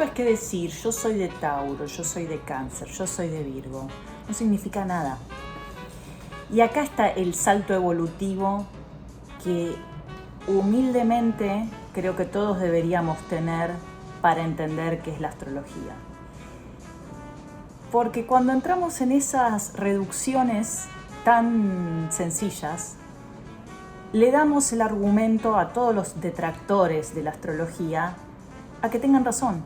punto es que decir yo soy de Tauro, yo soy de Cáncer, yo soy de Virgo, no significa nada. Y acá está el salto evolutivo que humildemente creo que todos deberíamos tener para entender qué es la astrología. Porque cuando entramos en esas reducciones tan sencillas, le damos el argumento a todos los detractores de la astrología a que tengan razón.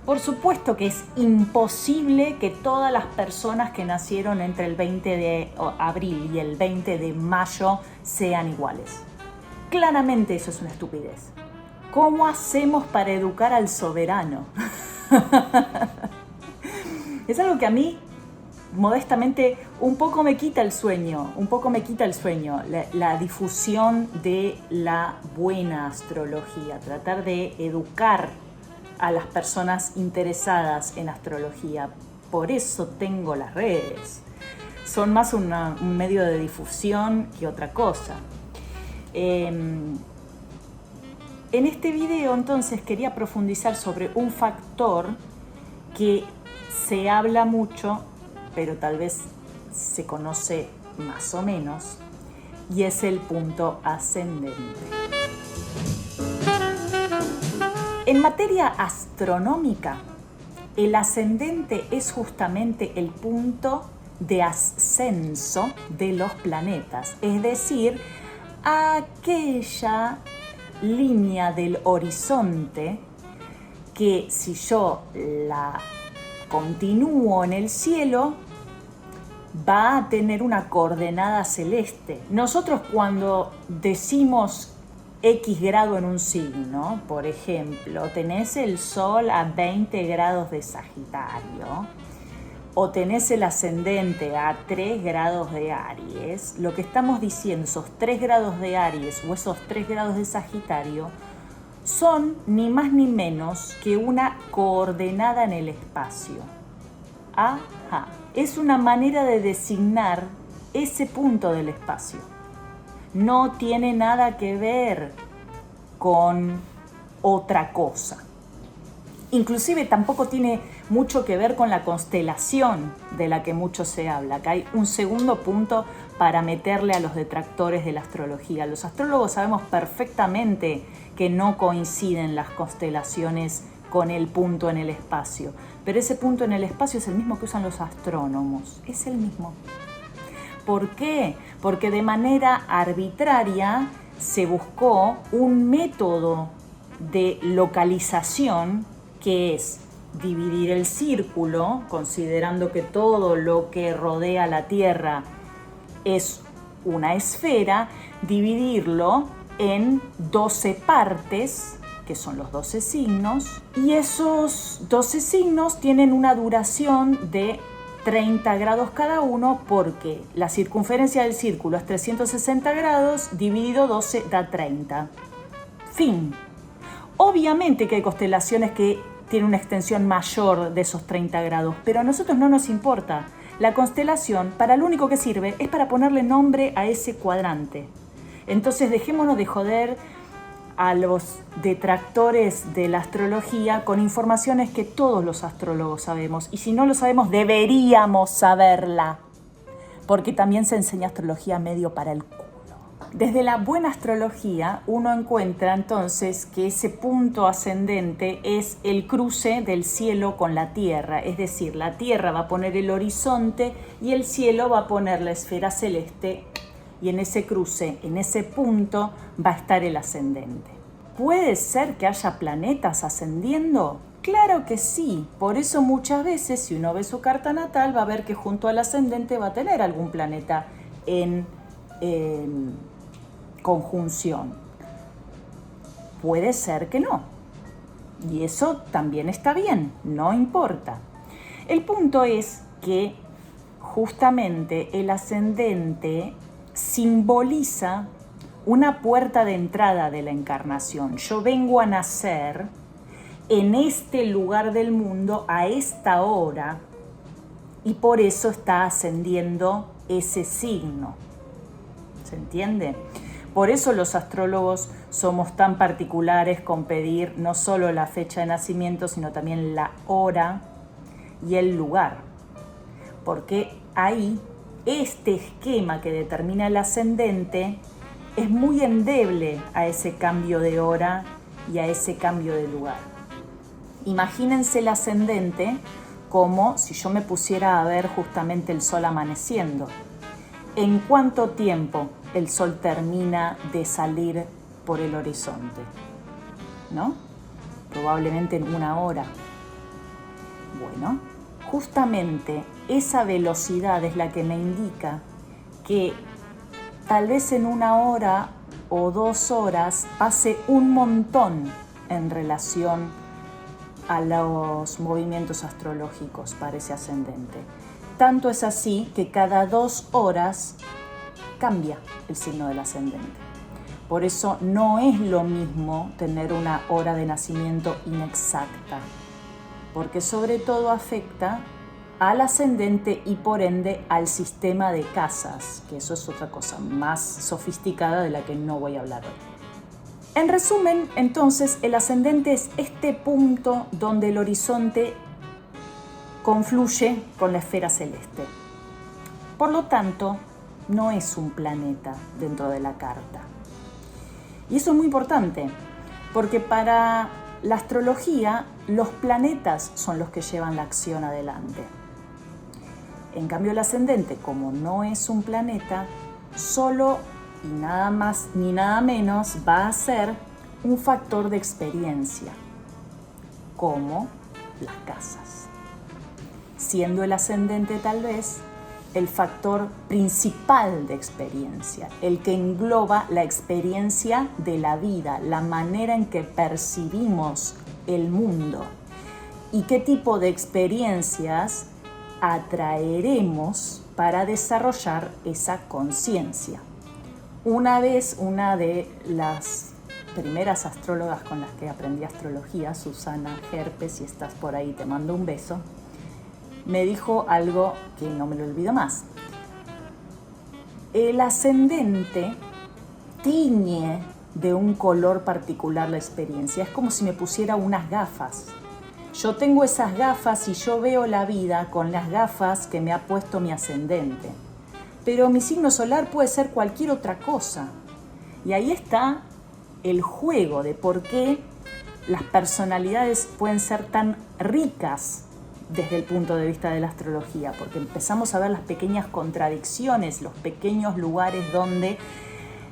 Por supuesto que es imposible que todas las personas que nacieron entre el 20 de abril y el 20 de mayo sean iguales. Claramente eso es una estupidez. ¿Cómo hacemos para educar al soberano? Es algo que a mí, modestamente, un poco me quita el sueño, la difusión de la buena astrología, tratar de educar a las personas interesadas en astrología. Por eso tengo las redes. Son más un medio de difusión que otra cosa. En este video entonces quería profundizar sobre un factor que se habla mucho, pero tal vez se conoce más o menos, y es el punto ascendente. En materia astronómica, el ascendente es justamente el punto de ascenso de los planetas, es decir, aquella línea del horizonte que si yo la continúo en el cielo va a tener una coordenada celeste. Nosotros cuando decimos X grado en un signo, por ejemplo, tenés el Sol a 20 grados de Sagitario o tenés el ascendente a 3 grados de Aries, lo que estamos diciendo, esos 3 grados de Aries o esos 3 grados de Sagitario, son ni más ni menos que una coordenada en el espacio. Ajá. Es una manera de designar ese punto del espacio. No tiene nada que ver con otra cosa. Inclusive tampoco tiene mucho que ver con la constelación de la que mucho se habla. Acá hay un segundo punto para meterle a los detractores de la astrología. Los astrólogos sabemos perfectamente que no coinciden las constelaciones con el punto en el espacio. Pero ese punto en el espacio es el mismo que usan los astrónomos. Es el mismo. ¿Por qué? Porque de manera arbitraria se buscó un método de localización que es dividir el círculo, considerando que todo lo que rodea la Tierra es una esfera, dividirlo en 12 partes, que son los 12 signos, y esos 12 signos tienen una duración de 30 grados cada uno, porque la circunferencia del círculo es 360 grados, dividido 12 da 30. Fin. Obviamente que hay constelaciones que tienen una extensión mayor de esos 30 grados, pero a nosotros no nos importa. La constelación, para lo único que sirve, es para ponerle nombre a ese cuadrante. Entonces dejémonos de joder a los detractores de la astrología con informaciones que todos los astrólogos sabemos. Y si no lo sabemos, deberíamos saberla. Porque también se enseña astrología medio para el culo. Desde la buena astrología, uno encuentra entonces que ese punto ascendente es el cruce del cielo con la Tierra. Es decir, la Tierra va a poner el horizonte y el cielo va a poner la esfera celeste. Y en ese cruce, en ese punto, va a estar el ascendente. ¿Puede ser que haya planetas ascendiendo? Claro que sí. Por eso muchas veces, si uno ve su carta natal, va a ver que junto al ascendente va a tener algún planeta en conjunción. Puede ser que no. Y eso también está bien, no importa. El punto es que justamente el ascendente simboliza una puerta de entrada de la encarnación. Yo vengo a nacer en este lugar del mundo a esta hora y por eso está ascendiendo ese signo. ¿Se entiende? Por eso los astrólogos somos tan particulares con pedir no solo la fecha de nacimiento, sino también la hora y el lugar. Porque ahí, este esquema que determina el ascendente es muy endeble a ese cambio de hora y a ese cambio de lugar. Imagínense el ascendente como si yo me pusiera a ver justamente el sol amaneciendo. ¿En cuánto tiempo el sol termina de salir por el horizonte? ¿No? Probablemente en 1 hora. Bueno, justamente esa velocidad es la que me indica que tal vez en 1 hora o 2 horas pase un montón en relación a los movimientos astrológicos para ese ascendente. Tanto es así que cada 2 horas cambia el signo del ascendente. Por eso no es lo mismo tener una hora de nacimiento inexacta, porque sobre todo afecta al ascendente y por ende al sistema de casas, que eso es otra cosa más sofisticada de la que no voy a hablar hoy. En resumen, entonces, el ascendente es este punto donde el horizonte confluye con la esfera celeste. Por lo tanto, no es un planeta dentro de la carta. Y eso es muy importante, porque para la astrología, los planetas son los que llevan la acción adelante. En cambio, el ascendente, como no es un planeta, solo y nada más ni nada menos va a ser un factor de experiencia, como las casas. Siendo el ascendente tal vez el factor principal de experiencia, el que engloba la experiencia de la vida, la manera en que percibimos el mundo y qué tipo de experiencias atraeremos para desarrollar esa conciencia. Una vez, una de las primeras astrólogas con las que aprendí astrología, Susana Herpes, si estás por ahí te mando un beso, me dijo algo que no me lo olvido más. El ascendente tiñe de un color particular la experiencia. Es como si me pusiera unas gafas. Yo tengo esas gafas y yo veo la vida con las gafas que me ha puesto mi ascendente. Pero mi signo solar puede ser cualquier otra cosa. Y ahí está el juego de por qué las personalidades pueden ser tan ricas desde el punto de vista de la astrología, porque empezamos a ver las pequeñas contradicciones, los pequeños lugares donde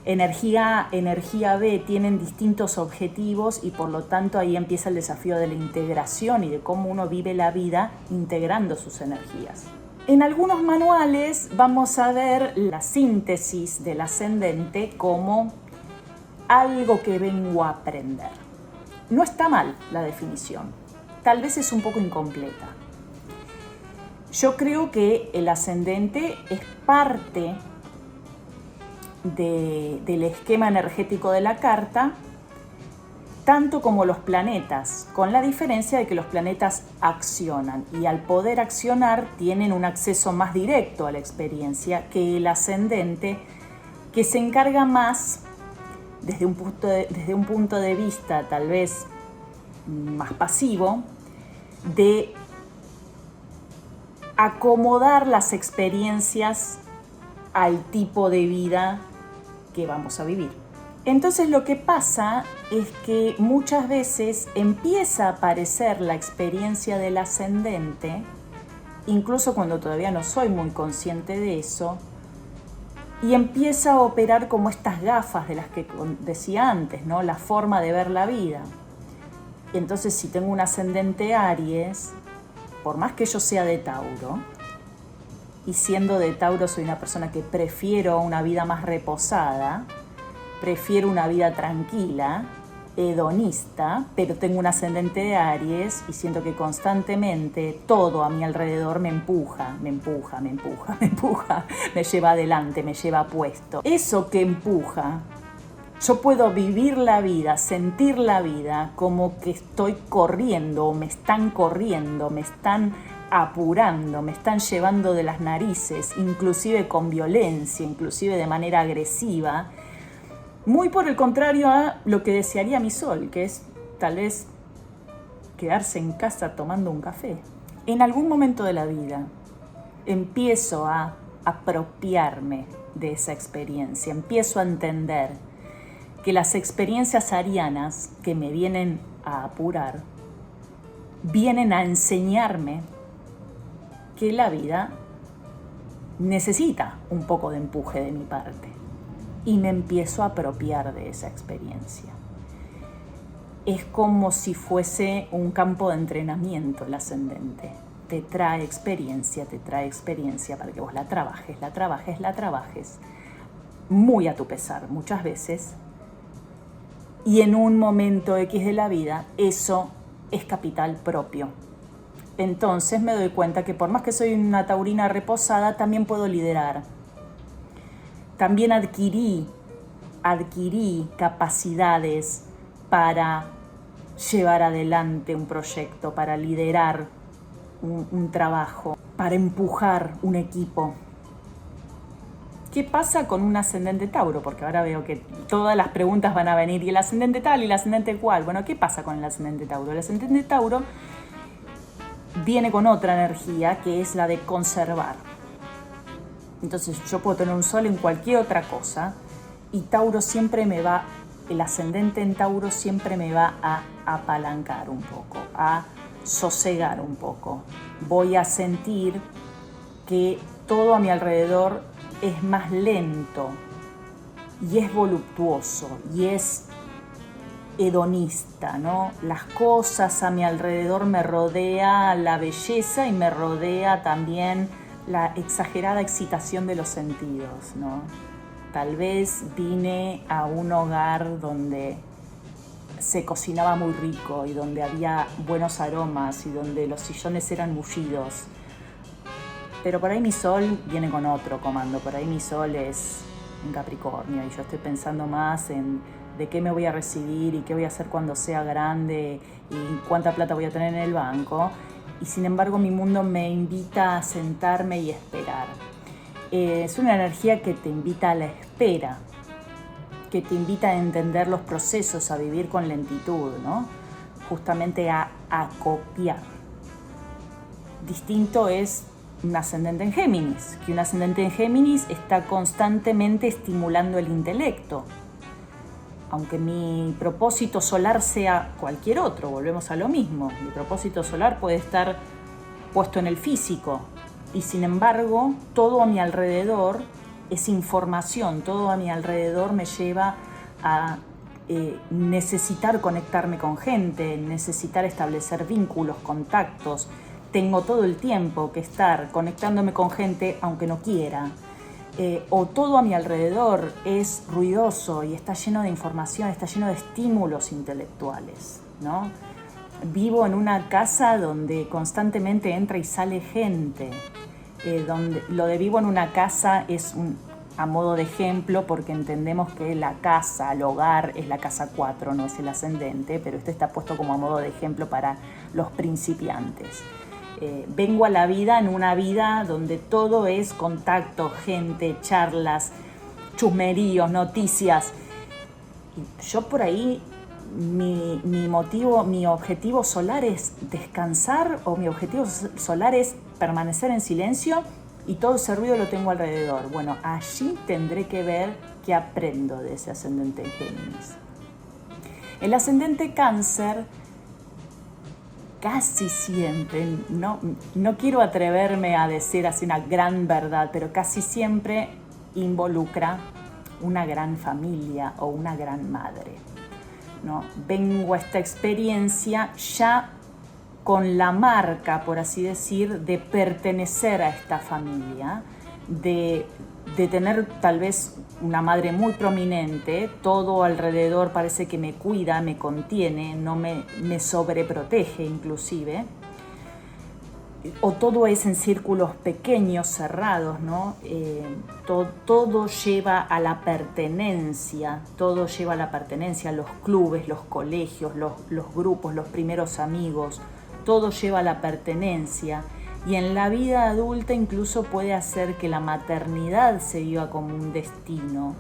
energía A, energía B tienen distintos objetivos y por lo tanto ahí empieza el desafío de la integración y de cómo uno vive la vida integrando sus energías. En algunos manuales vamos a ver la síntesis del ascendente como algo que vengo a aprender. No está mal la definición, tal vez es un poco incompleta. Yo creo que el ascendente es parte del esquema energético de la carta, tanto como los planetas, con la diferencia de que los planetas accionan y al poder accionar tienen un acceso más directo a la experiencia que el ascendente, que se encarga más desde un punto de vista tal vez más pasivo de acomodar las experiencias al tipo de vida que vamos a vivir. Entonces lo que pasa es que muchas veces empieza a aparecer la experiencia del ascendente, incluso cuando todavía no soy muy consciente de eso, y empieza a operar como estas gafas de las que decía antes, ¿no? La forma de ver la vida. Entonces si tengo un ascendente Aries, por más que yo sea de Tauro, y siendo de Tauro soy una persona que prefiero una vida más reposada, prefiero una vida tranquila, hedonista, pero tengo un ascendente de Aries y siento que constantemente todo a mi alrededor me empuja, me lleva adelante, me lleva puesto. Eso que empuja, yo puedo vivir la vida, sentir la vida como que estoy corriendo, o me están corriendo, me están apurando, me están llevando de las narices, inclusive con violencia, inclusive de manera agresiva. Muy por el contrario a lo que desearía mi Sol, que es tal vez quedarse en casa tomando un café. En algún momento de la vida empiezo a apropiarme de esa experiencia, empiezo a entender que las experiencias arianas que me vienen a apurar, vienen a enseñarme que la vida necesita un poco de empuje de mi parte. Y me empiezo a apropiar de esa experiencia. Es como si fuese un campo de entrenamiento el ascendente. Te trae experiencia para que vos la trabajes, muy a tu pesar muchas veces. Y en un momento X de la vida, eso es capital propio. Entonces me doy cuenta que por más que soy una taurina reposada, también puedo liderar. También adquirí capacidades para llevar adelante un proyecto, para liderar un trabajo, para empujar un equipo. ¿Qué pasa con un ascendente Tauro? Porque ahora veo que todas las preguntas van a venir. ¿Y el ascendente tal? ¿Y el ascendente cual? Bueno, ¿qué pasa con el ascendente Tauro? El ascendente Tauro viene con otra energía que es la de conservar. Entonces yo puedo tener un sol en cualquier otra cosa y Tauro siempre me va, el ascendente en Tauro siempre me va a apalancar un poco, a sosegar un poco. Voy a sentir que todo a mi alrededor es más lento y es voluptuoso y es hedonista, ¿no? Las cosas a mi alrededor me rodea la belleza y me rodea también la exagerada excitación de los sentidos, ¿no? Tal vez vine a un hogar donde se cocinaba muy rico y donde había buenos aromas y donde los sillones eran mullidos. Pero por ahí mi sol viene con otro comando, por ahí mi sol es en Capricornio y yo estoy pensando más en de qué me voy a recibir y qué voy a hacer cuando sea grande y cuánta plata voy a tener en el banco. Y sin embargo mi mundo me invita a sentarme y esperar. Es una energía que te invita a la espera, que te invita a entender los procesos, a vivir con lentitud, ¿no? Justamente a acopiar. Distinto es un ascendente en Géminis, que un ascendente en Géminis está constantemente estimulando el intelecto. Aunque mi propósito solar sea cualquier otro, volvemos a lo mismo. Mi propósito solar puede estar puesto en el físico y sin embargo todo a mi alrededor es información, todo a mi alrededor me lleva a necesitar conectarme con gente, necesitar establecer vínculos, contactos. Tengo todo el tiempo que estar conectándome con gente aunque no quiera. O todo a mi alrededor es ruidoso y está lleno de información, está lleno de estímulos intelectuales, ¿no? Vivo en una casa donde constantemente entra y sale gente. Donde lo de vivo en una casa es a modo de ejemplo porque entendemos que la casa, el hogar, es la casa 4, no es el ascendente, pero este está puesto como a modo de ejemplo para los principiantes. Vengo a la vida en una vida donde todo es contacto, gente, charlas, chusmeríos, noticias. Y yo por ahí, mi objetivo solar es descansar o mi objetivo solar es permanecer en silencio y todo ese ruido lo tengo alrededor. Bueno, allí tendré que ver qué aprendo de ese ascendente en Géminis. El ascendente Cáncer casi siempre, no quiero atreverme a decir así una gran verdad, pero casi siempre involucra una gran familia o una gran madre, ¿no? Vengo a esta experiencia ya con la marca, por así decir, de pertenecer a esta familia, de tener tal vez una madre muy prominente, todo alrededor parece que me cuida, me contiene, no me sobreprotege inclusive, o todo es en círculos pequeños, cerrados, ¿no? Todo lleva a la pertenencia, los clubes, los colegios, los grupos, los primeros amigos, todo lleva a la pertenencia. Y en la vida adulta incluso puede hacer que la maternidad se viva como un destino,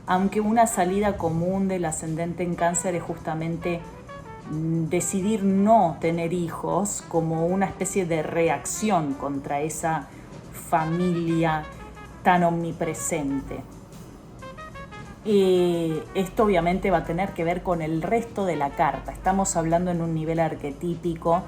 aunque una salida común del ascendente en Cáncer es justamente decidir no tener hijos como una especie de reacción contra esa familia tan omnipresente. Esto obviamente va a tener que ver con el resto de la carta. Estamos hablando en un nivel arquetípico.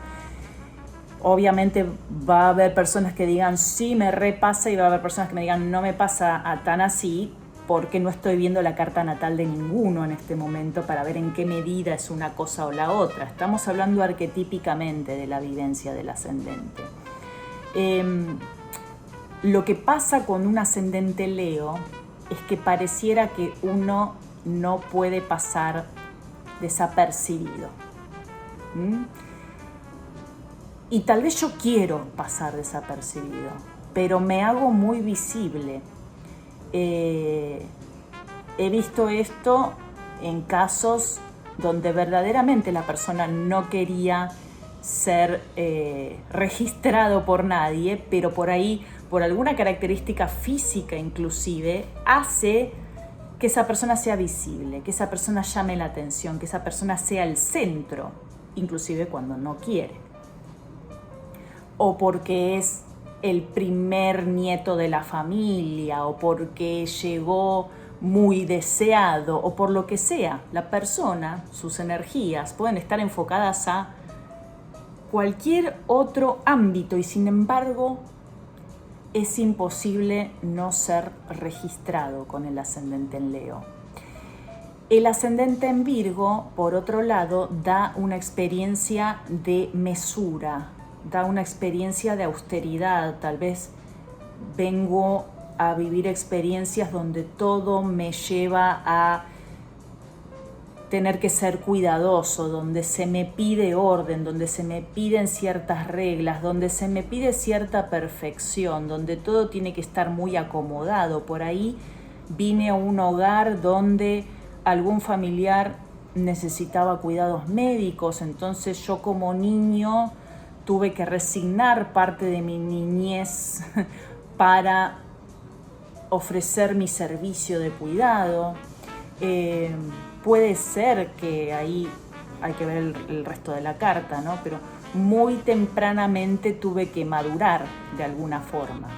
Obviamente va a haber personas que digan sí me repasa y va a haber personas que me digan no me pasa tan así, porque no estoy viendo la carta natal de ninguno en este momento para ver en qué medida es una cosa o la otra. Estamos hablando arquetípicamente de la vivencia del ascendente. Lo que pasa con un ascendente Leo es que pareciera que uno no puede pasar desapercibido. Y tal vez yo quiero pasar desapercibido, pero me hago muy visible. He visto esto en casos donde verdaderamente la persona no quería ser registrado por nadie, pero por ahí, por alguna característica física inclusive, hace que esa persona sea visible, que esa persona llame la atención, que esa persona sea el centro, inclusive cuando no quiere. O porque es el primer nieto de la familia, o porque llegó muy deseado, o por lo que sea. La persona, sus energías pueden estar enfocadas a cualquier otro ámbito y sin embargo es imposible no ser registrado con el ascendente en Leo. El ascendente en Virgo, por otro lado, da una experiencia de mesura, da una experiencia de austeridad. Tal vez vengo a vivir experiencias donde todo me lleva a tener que ser cuidadoso, donde se me pide orden, donde se me piden ciertas reglas, donde se me pide cierta perfección, donde todo tiene que estar muy acomodado. Por ahí vine a un hogar donde algún familiar necesitaba cuidados médicos, entonces yo como niño tuve que resignar parte de mi niñez para ofrecer mi servicio de cuidado. Puede ser que ahí hay que ver el resto de la carta, ¿no? Pero muy tempranamente tuve que madurar de alguna forma.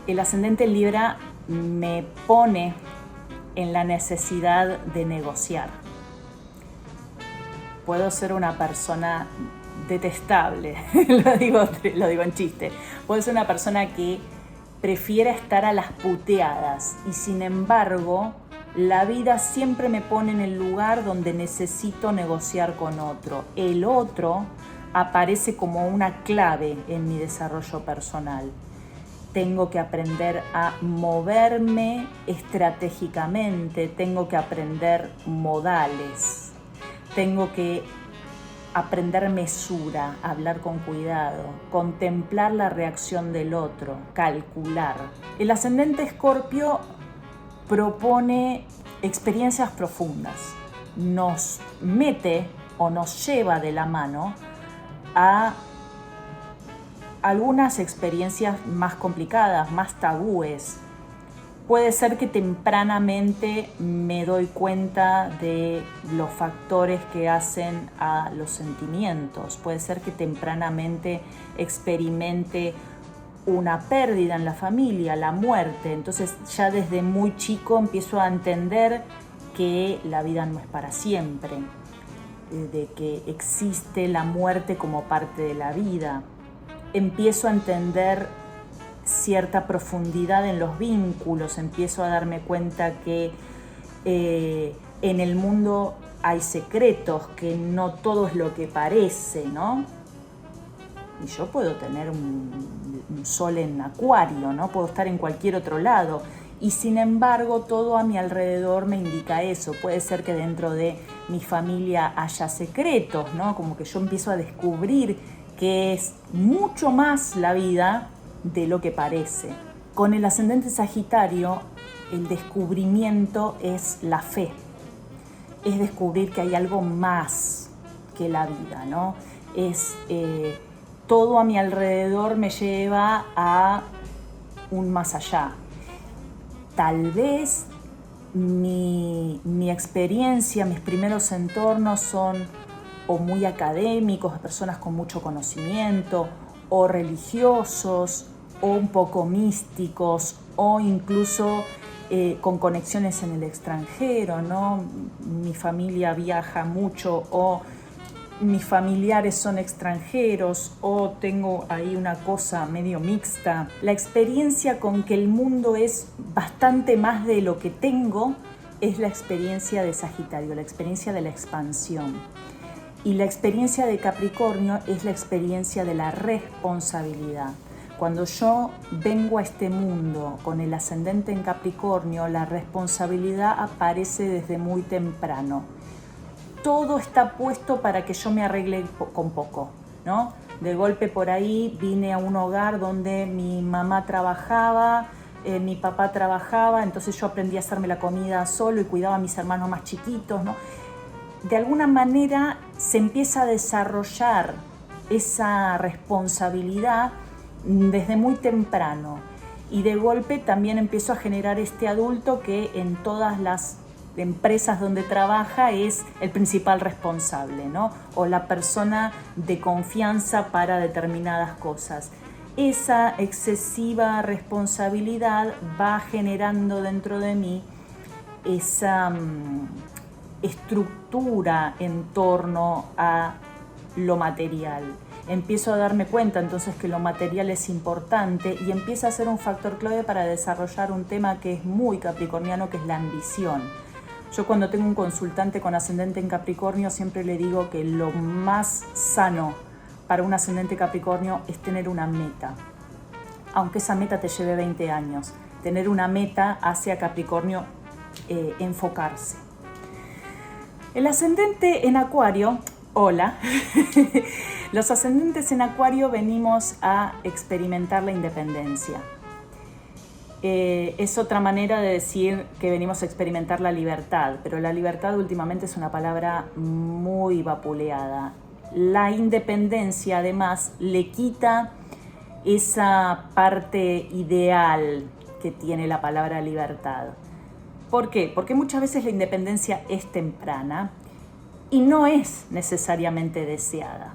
El ascendente Libra me pone en la necesidad de negociar. Puedo ser una persona detestable, lo digo en chiste. Puedo ser una persona que prefiera estar a las puteadas y sin embargo la vida siempre me pone en el lugar donde necesito negociar con otro. El otro aparece como una clave en mi desarrollo personal. Tengo que aprender a moverme estratégicamente, tengo que aprender modales, tengo que aprender mesura, hablar con cuidado, contemplar la reacción del otro, calcular. El ascendente Escorpio propone experiencias profundas, nos mete o nos lleva de la mano a algunas experiencias más complicadas, más tabúes. Puede ser que tempranamente me doy cuenta de los factores que hacen a los sentimientos. Puede ser que tempranamente experimente una pérdida en la familia, la muerte. Entonces ya desde muy chico empiezo a entender que la vida no es para siempre, de que existe la muerte como parte de la vida. Empiezo a entender cierta profundidad en los vínculos, empiezo a darme cuenta que en el mundo hay secretos, que no todo es lo que parece, ¿no? Y yo puedo tener un sol en Acuario, ¿no? Puedo estar en cualquier otro lado. Y sin embargo, todo a mi alrededor me indica eso. Puede ser que dentro de mi familia haya secretos, ¿no? Como que yo empiezo a descubrir que es mucho más la vida de lo que parece. Con el ascendente Sagitario, el descubrimiento es la fe. Es descubrir que hay algo más que la vida, ¿no? Todo a mi alrededor me lleva a un más allá. Tal vez mi experiencia, mis primeros entornos son o muy académicos, de personas con mucho conocimiento, o religiosos, o un poco místicos, o incluso con conexiones en el extranjero, ¿no? Mi familia viaja mucho, o mis familiares son extranjeros, o tengo ahí una cosa medio mixta. La experiencia con que el mundo es bastante más de lo que tengo es la experiencia de Sagitario, la experiencia de la expansión. Y la experiencia de Capricornio es la experiencia de la responsabilidad. Cuando yo vengo a este mundo con el ascendente en Capricornio, la responsabilidad aparece desde muy temprano. Todo está puesto para que yo me arregle con poco, ¿no? De golpe por ahí vine a un hogar donde mi mamá trabajaba, mi papá trabajaba, entonces yo aprendí a hacerme la comida solo y cuidaba a mis hermanos más chiquitos, ¿no? De alguna manera se empieza a desarrollar esa responsabilidad desde muy temprano y de golpe también empiezo a generar este adulto que en todas las empresas donde trabaja es el principal responsable, ¿no? O la persona de confianza para determinadas cosas. Esa excesiva responsabilidad va generando dentro de mí esa estructura en torno a lo material. Empiezo a darme cuenta entonces que lo material es importante y empieza a ser un factor clave para desarrollar un tema que es muy capricorniano, que es la ambición. Yo cuando tengo un consultante con ascendente en Capricornio siempre le digo que lo más sano para un ascendente Capricornio es tener una meta. Aunque esa meta te lleve 20 años, tener una meta hace a Capricornio enfocarse. El ascendente en Acuario, hola, los ascendentes en Acuario venimos a experimentar la independencia. Es otra manera de decir que venimos a experimentar la libertad, pero la libertad últimamente es una palabra muy vapuleada. La independencia además le quita esa parte ideal que tiene la palabra libertad. ¿Por qué? Porque muchas veces la independencia es temprana y no es necesariamente deseada,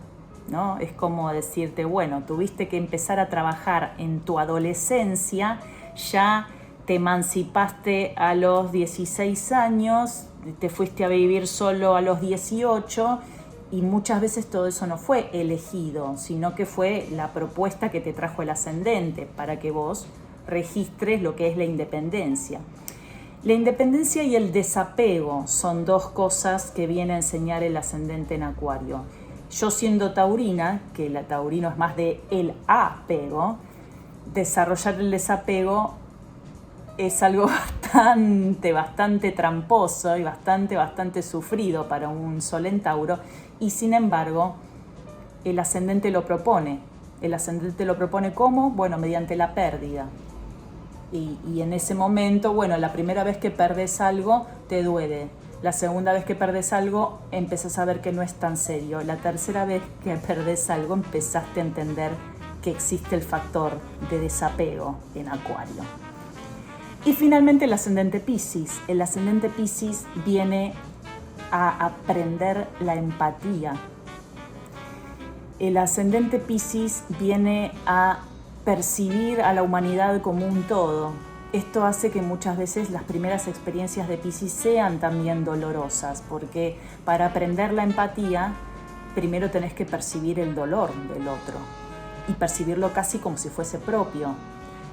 ¿no? Es como decirte, bueno, tuviste que empezar a trabajar en tu adolescencia, ya te emancipaste a los 16 años, te fuiste a vivir solo a los 18 y muchas veces todo eso no fue elegido, sino que fue la propuesta que te trajo el ascendente para que vos registres lo que es la independencia. La independencia y el desapego son dos cosas que viene a enseñar el ascendente en Acuario. Yo siendo taurina, que la taurino es más de el apego, desarrollar el desapego es algo bastante tramposo y bastante sufrido para un sol en Tauro, y sin embargo el ascendente lo propone. El ascendente lo propone ¿cómo? Bueno, mediante la pérdida. Y en ese momento, bueno, la primera vez que perdes algo te duele. La segunda vez que perdes algo empezás a ver que no es tan serio. La tercera vez que perdes algo empezaste a entender que existe el factor de desapego en Acuario. Y finalmente el ascendente Piscis. El ascendente Piscis viene a aprender la empatía. El ascendente Piscis viene a percibir a la humanidad como un todo. Esto hace que muchas veces las primeras experiencias de Piscis sean también dolorosas, porque para aprender la empatía, primero tenés que percibir el dolor del otro y percibirlo casi como si fuese propio.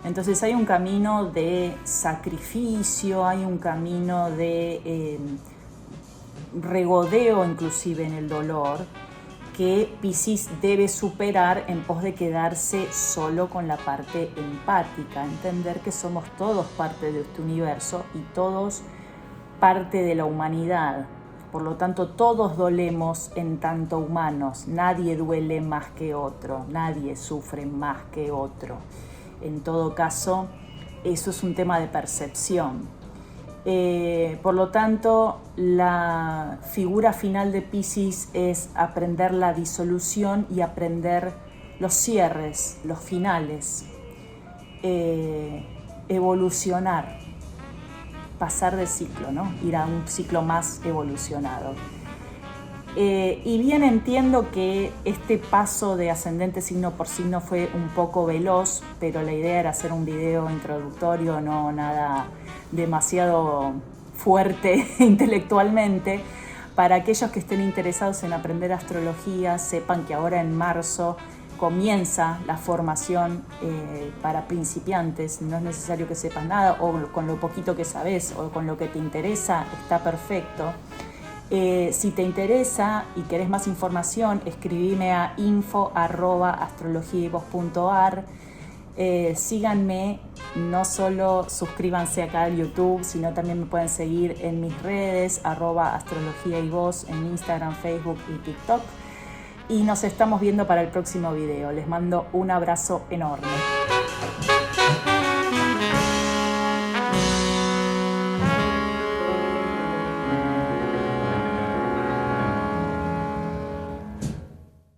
Entonces hay un camino de sacrificio, hay un camino de regodeo inclusive en el dolor, que Piscis debe superar en pos de quedarse solo con la parte empática, entender que somos todos parte de este universo y todos parte de la humanidad. Por lo tanto, todos dolemos en tanto humanos, nadie duele más que otro, nadie sufre más que otro. En todo caso, eso es un tema de percepción. Por lo tanto, la figura final de Piscis es aprender la disolución y aprender los cierres, los finales, evolucionar pasar de ciclo, ¿no? Ir a un ciclo más evolucionado. Y bien entiendo que este paso de ascendente signo por signo fue un poco veloz, pero la idea era hacer un video introductorio, no nada demasiado fuerte intelectualmente, para aquellos que estén interesados en aprender astrología. Sepan que ahora en marzo comienza la formación para principiantes. No es necesario que sepas nada, o con lo poquito que sabes o con lo que te interesa está perfecto. Si te interesa y querés más información, escribime a info@astrologiayvoz.ar. Síganme, no solo suscríbanse acá al YouTube, sino también me pueden seguir en mis redes, @astrologiayvoz, en Instagram, Facebook y TikTok. Y nos estamos viendo para el próximo video. Les mando un abrazo enorme.